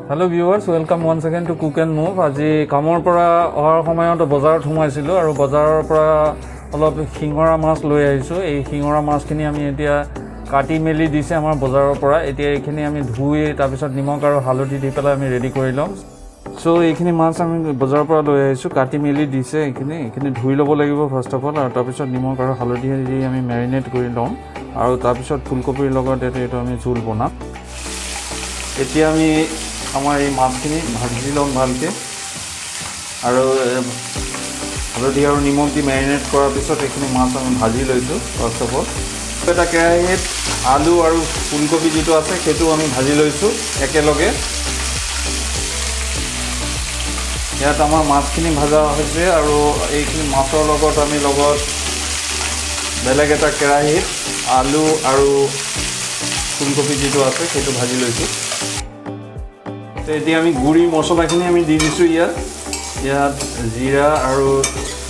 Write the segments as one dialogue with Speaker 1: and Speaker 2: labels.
Speaker 1: Hello viewers, welcome once again to Cook and Move. আজি কামৰ পৰা অহাৰ সময়ত বজাৰত সোমাইছিলো আৰু বজাৰৰ পৰা অলপ শিঙৰা মাছ লৈ আহিছো। এই শিঙৰা মাছখিনি আমি এতিয়া কাটি মেলি দিছে আমাৰ বজাৰৰ পৰা। এতিয়া এইখিনি আমি ধুই তাৰ পিছত নিমখ আৰু হালধি দি পেলাই আমি ৰেডি কৰি লম। সো এইখিনি মাছ আমি বজাৰৰ পৰা লৈ আহিছো, কাটি মেলি দিছে। এইখিনি ধুই ল'ব লাগিব ফাৰ্ষ্ট অফ অল, আৰু তাৰ পিছত নিমখ আৰু হালধি দি আমি মেৰিনেট কৰি লম, আৰু তাৰ পিছত ফুলকবিৰ লগত এইটো আমি জোল বনাম। এতিয়া আমি আমাৰ এই মাছখিনি ভাজি ল'ম ভালকৈ, আৰু হালধি আৰু নিমখ দি মেৰিনেট কৰাৰ পিছত এইখিনি মাছ আমি ভাজি লৈছোঁ। ফাৰ্ষ্ট অফ অল এটা কেৰাহীত আলু আৰু ফুলকবি যিটো আছে সেইটো আমি ভাজি লৈছোঁ একেলগে। ইয়াত আমাৰ মাছখিনি ভাজা হৈছে, আৰু এইখিনি মাছৰ লগত আমি বেলেগ এটা কেৰাহীত আলু আৰু ফুলকবি যিটো আছে সেইটো ভাজি লৈছোঁ। এতিয়া আমি গুড়ি মছলাখিনি আমি দি দিছোঁ। ইয়াত জিৰা আৰু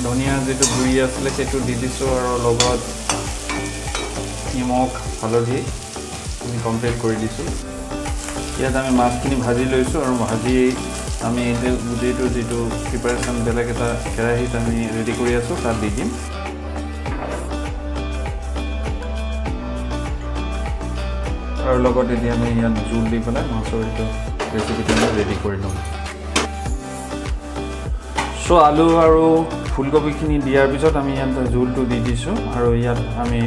Speaker 1: ধনিয়া যিটো গুড়ি আছিলে সেইটো দি দিছোঁ, আৰু লগত নিমখ হালধি আমি কমপ্লিট কৰি দিছোঁ। ইয়াত আমি মাছখিনি ভাজি লৈছোঁ, আৰু ভাজি আমি এইটো গুটিটো যিটো প্ৰিপাৰেশ্যন বেলেগ এটা কেৰাহীত আমি ৰেডি কৰি আছোঁ তাত দি দিম। আৰু লগত এতিয়া আমি ইয়াত জোল দি পেলাই মাছৰ এইটো ৰেচিপিটো আমি ৰেডি কৰি ল'ম। চ' আলু আৰু ফুলকবিখিনি দিয়াৰ পিছত আমি ইয়াত জোলটো দি দিছোঁ, আৰু ইয়াত আমি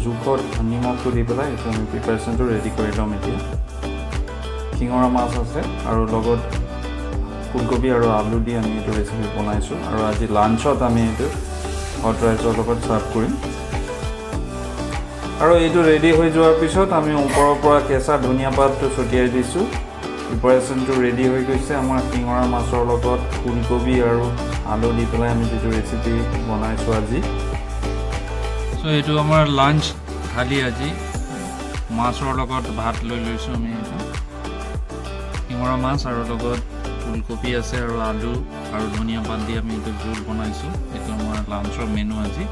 Speaker 1: জোখত নিমখটো দি পেলাই এইটো আমি প্ৰিপাৰেশ্যনটো ৰেডি কৰি ল'ম। এতিয়া শিঙৰা মাছ আছে, আৰু লগত ফুলকবি আৰু আলু দি আমি এইটো ৰেচিপি বনাইছোঁ, আৰু আজি লাঞ্চত আমি এইটো হট ৰাইচৰ লগত ছাৰ্ভ কৰিম। আৰু এইটো ৰেডি হৈ যোৱাৰ পিছত আমি ওপৰৰ পৰা কেঁচা ধনিয়া পাতটো ছটিয়াই দিছোঁ। প্ৰিপাৰেশ্যনটো ৰেডি হৈ গৈছে আমাৰ শিঙৰা মাছৰ লগত ফুলকবি আৰু আলু দি পেলাই আমি যিটো ৰেচিপি বনাইছোঁ আজি। চ' এইটো আমাৰ লাঞ্চ থালি। আজি মাছৰ লগত ভাত লৈ লৈছোঁ আমি। এইটো শিঙৰা মাছ আৰু লগত ফুলকবি আছে, আৰু আলু আৰু ধনিয়া পাত দি আমি এইটো জোল বনাইছোঁ। এইটো আমাৰ লাঞ্চৰ মেনু আজি।